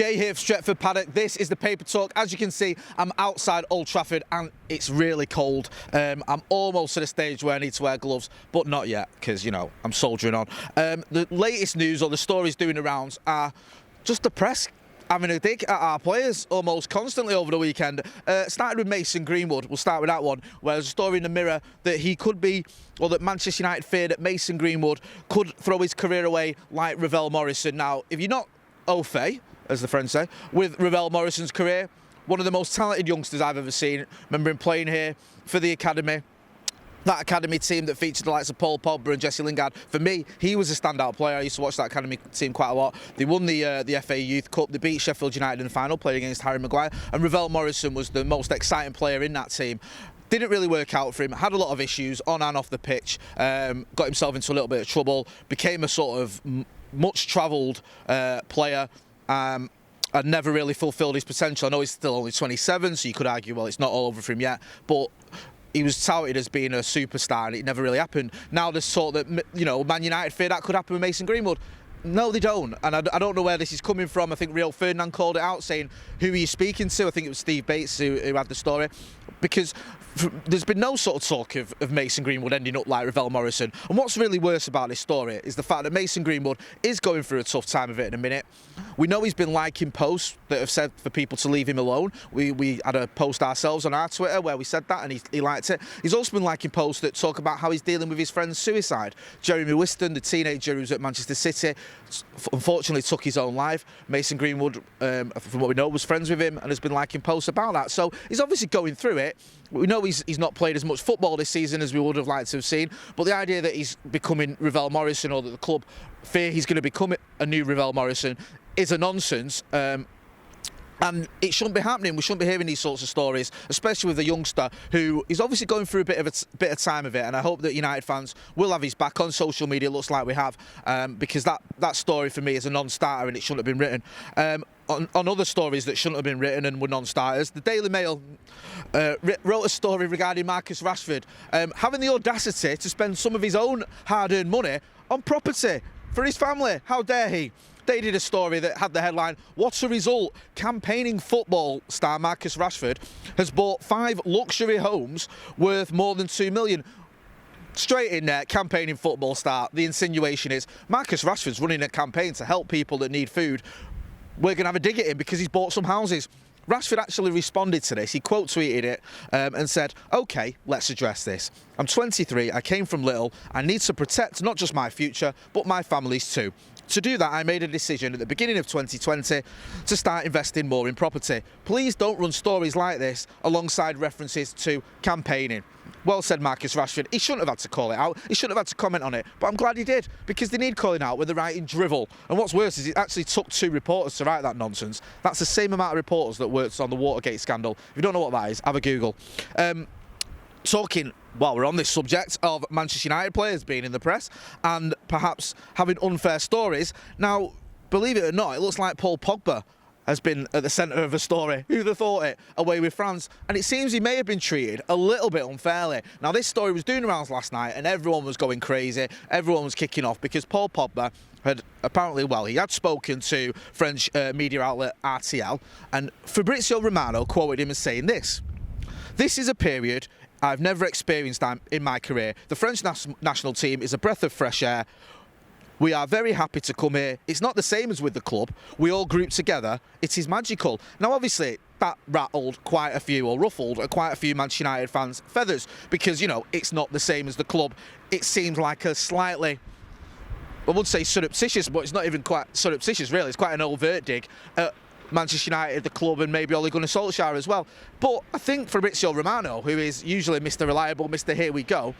Jay here for Stretford, Paddock. This is the Paper Talk. As you can see, I'm outside Old Trafford and it's really cold. I'm almost at a stage where I need to wear gloves, but not yet because, you know, I'm soldiering on. The latest news or the stories doing the rounds are just the press having a dig at our players almost constantly over the weekend. Started with Mason Greenwood. We'll start with that one, where there's a story in the Mirror that he could be, or that Manchester United feared that Mason Greenwood could throw his career away like Ravel Morrison. Now, if you're not au fait, as the French say, with Ravel Morrison's career, one of the most talented youngsters I've ever seen. Remember him playing here for the academy. That academy team that featured the likes of Paul Pogba and Jesse Lingard. For me, he was a standout player. I used to watch that academy team quite a lot. They won the FA Youth Cup. They beat Sheffield United in the final, played against Harry Maguire. And Ravel Morrison was the most exciting player in that team. Didn't really work out for him. Had a lot of issues on and off the pitch. Got himself into a little bit of trouble. Became a sort of much-travelled player. And never really fulfilled his potential. I know he's still only 27, so you could argue, well, it's not all over for him yet. But he was touted as being a superstar, and it never really happened. Now there's sort that, you know, Man United fear that could happen with Mason Greenwood. No, they don't, and I don't know where this is coming from. I think Rio Ferdinand called it out, saying, who are you speaking to? I think it was Steve Bates who had the story, because there's been no sort of talk of Mason Greenwood ending up like Ravel Morrison. And what's really worse about this story is the fact that Mason Greenwood is going through a tough time of it in a minute. We know he's been liking posts that have said for people to leave him alone. We had a post ourselves on our Twitter where we said that, and he liked it. He's also been liking posts that talk about how he's dealing with his friend's suicide. Jeremy Whiston, the teenager who was at Manchester City, unfortunately took his own life. Mason Greenwood, from what we know, was friends with him and has been liking posts about that. So he's obviously going through it. We know he's not played as much football this season as we would have liked to have seen, but the idea that he's becoming Ravel Morrison, or that the club fear he's going to become a new Ravel Morrison, is a nonsense. And it shouldn't be happening. We shouldn't be hearing these sorts of stories, especially with a youngster who is obviously going through a bit of time of it. And I hope that United fans will have his back on social media. It looks like we have, because that story for me is a non-starter and it shouldn't have been written. On other stories that shouldn't have been written and were non-starters, the Daily Mail wrote a story regarding Marcus Rashford having the audacity to spend some of his own hard-earned money on property for his family. How dare he? They did a story that had the headline, "What a result, campaigning football star Marcus Rashford has bought 5 luxury homes worth more than 2 million. Straight in there, campaigning football star. The insinuation is Marcus Rashford's running a campaign to help people that need food. We're going to have a dig at him because he's bought some houses. Rashford actually responded to this. He quote tweeted it and said, "Okay, let's address this. I'm 23, I came from little, I need to protect not just my future, but my family's too. To do that, I made a decision at the beginning of 2020 to start investing more in property. Please don't run stories like this alongside references to campaigning." Well said, Marcus Rashford. He shouldn't have had to call it out. He shouldn't have had to comment on it. But I'm glad he did, because they need calling out when they're writing drivel. And what's worse is it actually took 2 reporters to write that nonsense. That's the same amount of reporters that worked on the Watergate scandal. If you don't know what that is, have a Google. Talking, while we're on this subject of Manchester United players being in the press and perhaps having unfair stories. Now, believe it or not, it looks like Paul Pogba has been at the centre of a story. Who'd have thought it? Away with France. And it seems he may have been treated a little bit unfairly. Now, this story was doing rounds last night and everyone was going crazy. Everyone was kicking off because Paul Pogba had apparently, well, he had spoken to French media outlet RTL, and Fabrizio Romano quoted him as saying this: "This is a period I've never experienced in my career. The French national team is a breath of fresh air. We are very happy to come here. It's not the same as with the club. We all group together. It is magical." Now, obviously, that rattled quite a few, or ruffled quite a few Manchester United fans' feathers, because, you know, it's not the same as the club. It seems like a slightly, I would say surreptitious, but it's not even quite surreptitious, really. It's quite an overt dig at Manchester United, the club, and maybe Ole Gunnar Solskjaer as well. But I think Fabrizio Romano, who is usually Mr. Reliable, Mr. Here we go,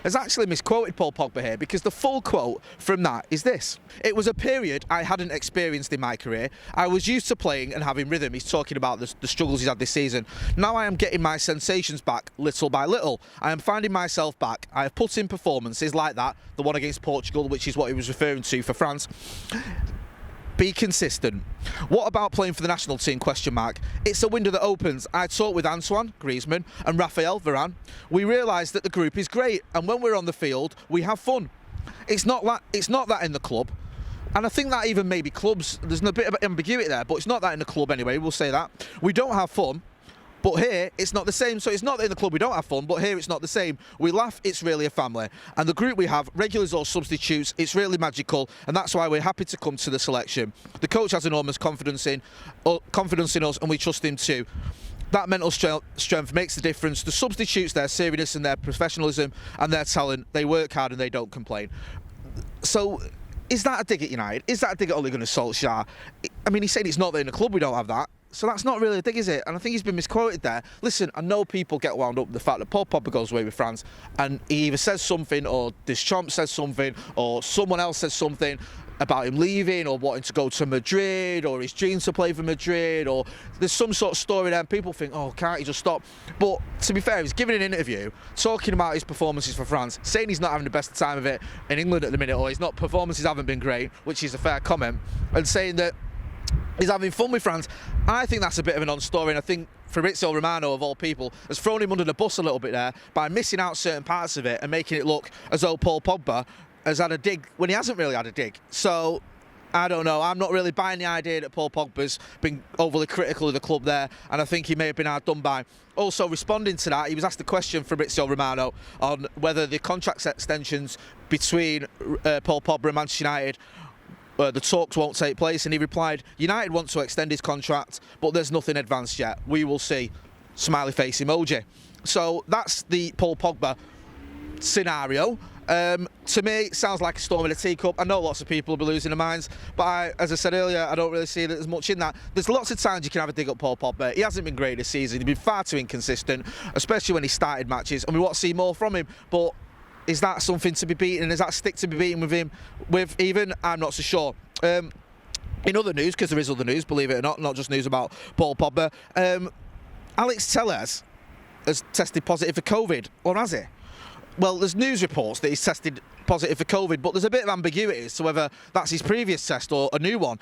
has actually misquoted Paul Pogba here, because the full quote from that is this: "It was a period I hadn't experienced in my career. I was used to playing and having rhythm." He's talking about the struggles he's had this season. "Now I am getting my sensations back little by little. I am finding myself back. I have put in performances like that, the one against Portugal," which is what he was referring to for France. "Be consistent. What about playing for the national team? It's a window that opens. I talked with Antoine Griezmann and Raphael Varane. We realised that the group is great, and when we're on the field, we have fun. It's not that in the club. And I think that even maybe clubs, there's a bit of ambiguity there, but it's not that in the club anyway, we'll say that. We don't have fun, but here it's not the same. So it's not that in the club we don't have fun, but here it's not the same. We laugh, it's really a family. And the group we have, regulars or substitutes, it's really magical, and that's why we're happy to come to the selection. The coach has enormous confidence in us, and we trust him too. That mental strength makes the difference. The substitutes, their seriousness and their professionalism and their talent, they work hard and they don't complain. So, is that a dig at United? Is that a dig at Ole Gunnar Solskjaer? I mean, he's saying it's not that in the club we don't have that. So that's not really a dig, is it? And I think he's been misquoted there. Listen, I know people get wound up with the fact that Paul Pogba goes away with France, and he either says something, or Deschamps says something, or someone else says something about him leaving or wanting to go to Madrid, or his dreams to play for Madrid, or there's some sort of story there and people think, oh, can't he just stop? But to be fair, he's giving an interview talking about his performances for France, saying he's not having the best time of it in England at the minute, or his performances haven't been great, which is a fair comment, and saying that he's having fun with France. I think that's a bit of a non-story, and I think Fabrizio Romano, of all people, has thrown him under the bus a little bit there by missing out certain parts of it and making it look as though Paul Pogba has had a dig when he hasn't really had a dig. So, I don't know. I'm not really buying the idea that Paul Pogba's been overly critical of the club there, and I think he may have been hard done by. Also, responding to that, he was asked a question from Fabrizio Romano on whether the contract extensions between Paul Pogba and Manchester United, the talks won't take place, and he replied, United want to extend his contract, but there's nothing advanced yet. We will see. Smiley face emoji. So that's the Paul Pogba scenario. To me, it sounds like a storm in a teacup. I know lots of people will be losing their minds, but as I said earlier, I don't really see that there's much in that. There's lots of times you can have a dig up Paul Pogba. He hasn't been great this season. He's been far too inconsistent, especially when he started matches, and we want to see more from him. But is that something to be beaten? Is that stick to be beaten with him? With even? I'm not so sure. In other news, because there is other news, believe it or not just news about Paul Pogba, Alex Tellez has tested positive for COVID, or has he? Well, there's news reports that he's tested positive for COVID, but there's a bit of ambiguity as to whether that's his previous test or a new one.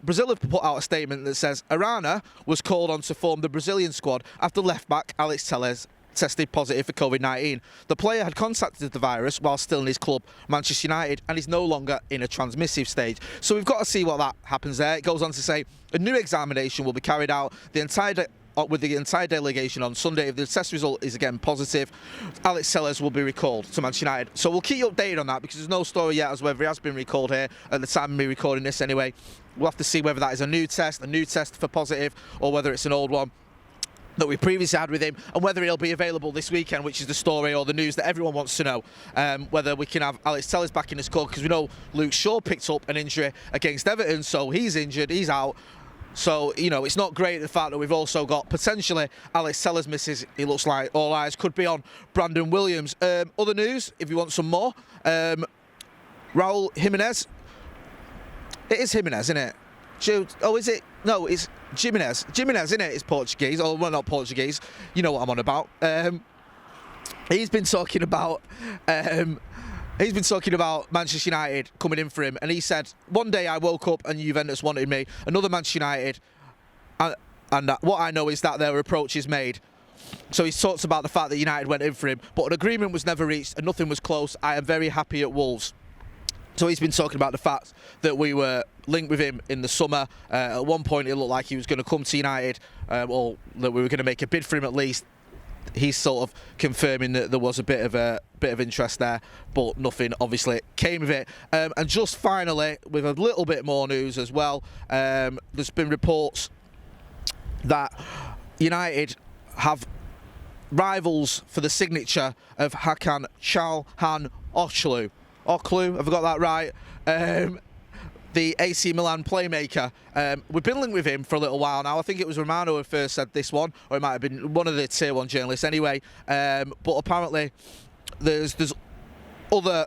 Brazil have put out a statement that says Arana was called on to form the Brazilian squad after left-back Alex Tellez tested positive for COVID-19. The player had contacted the virus while still in his club, Manchester United, and is no longer in a transmissive stage. So we've got to see what that happens there. It goes on to say a new examination will be carried out with the entire delegation on Sunday. If the test result is again positive, Alex Tellez will be recalled to Manchester United. So we'll keep you updated on that, because there's no story yet as whether he has been recalled here at the time of me recording this anyway. We'll have to see whether that is a new test for positive, or whether it's an old one that we previously had with him, and whether he'll be available this weekend, which is the story or the news that everyone wants to know. Whether we can have Alex Tellez back in the squad, because we know Luke Shaw picked up an injury against Everton, so he's injured, he's out. So, you know, it's not great the fact that we've also got potentially Alex Tellez misses. It looks like all eyes could be on Brandon Williams. Other news, if you want some more, Raul Jimenez. It is Jimenez, isn't it? Oh, is it? No, it's Jimenez. Jimenez, isn't it? It's Portuguese. Oh, well, not Portuguese. You know what I'm on about. He's been talking about Manchester United coming in for him, and he said, one day I woke up and Juventus wanted me, another Manchester United, and what I know is that their approach is made. So he talks about the fact that United went in for him, but an agreement was never reached and nothing was close. I am very happy at Wolves. So he's been talking about the fact that we were linked with him in the summer. At one point it looked like he was going to come to United, or that we were going to make a bid for him at least. He's sort of confirming that there was a bit of interest there, but nothing obviously came of it. And just finally, with a little bit more news as well, there's been reports that United have rivals for the signature of Hakan Çalhanoğlu. Have I got that right? The AC Milan playmaker. We've been linked with him for a little while now. I think it was Romano who first said this one, or it might have been one of the Tier 1 journalists anyway. But apparently there's other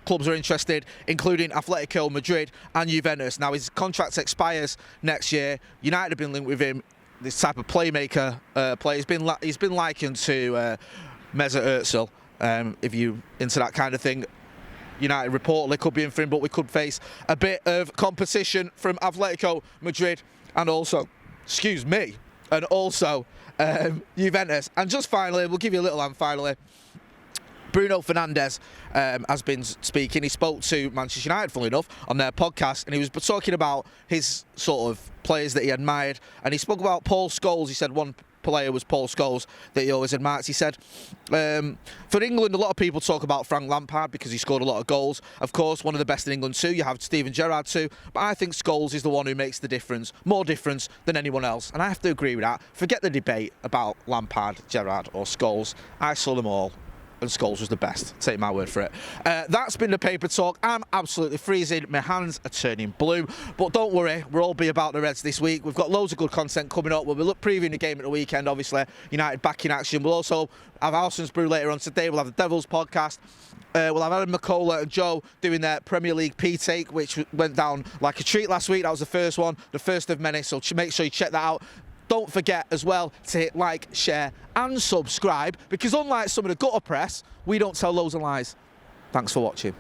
clubs are interested, including Atletico Madrid and Juventus. Now his contract expires next year. United have been linked with him. This type of playmaker player. He's been likened to Mesut Özil. If you into that kind of thing. United reportedly could be in for him, but we could face a bit of competition from Atletico Madrid and also, Juventus. And just finally, we'll give you a little hand finally. Bruno Fernandes has been speaking. He spoke to Manchester United, funnily enough, on their podcast, and he was talking about his sort of players that he admired. And he spoke about Paul Scholes. He said one player was Paul Scholes that he always admired. He said, for England, a lot of people talk about Frank Lampard because he scored a lot of goals. Of course, one of the best in England too. You have Steven Gerrard too. But I think Scholes is the one who makes the difference, more difference than anyone else. And I have to agree with that. Forget the debate about Lampard, Gerrard or Scholes. I saw them all, and Scholes was the best. Take my word for it. That's been the Paper Talk. I'm absolutely freezing. My hands are turning blue. But don't worry, we'll all be about the Reds this week. We've got loads of good content coming up. We'll be previewing the game at the weekend, obviously. United back in action. We'll also have Alston's Brew later on today. We'll have the Devils podcast. We'll have Adam McCullough and Joe doing their Premier League P-Take, which went down like a treat last week. That was the first one, the first of many. So make sure you check that out. Don't forget as well to hit like, share and subscribe, because unlike some of the gutter press, we don't tell loads of lies. Thanks for watching.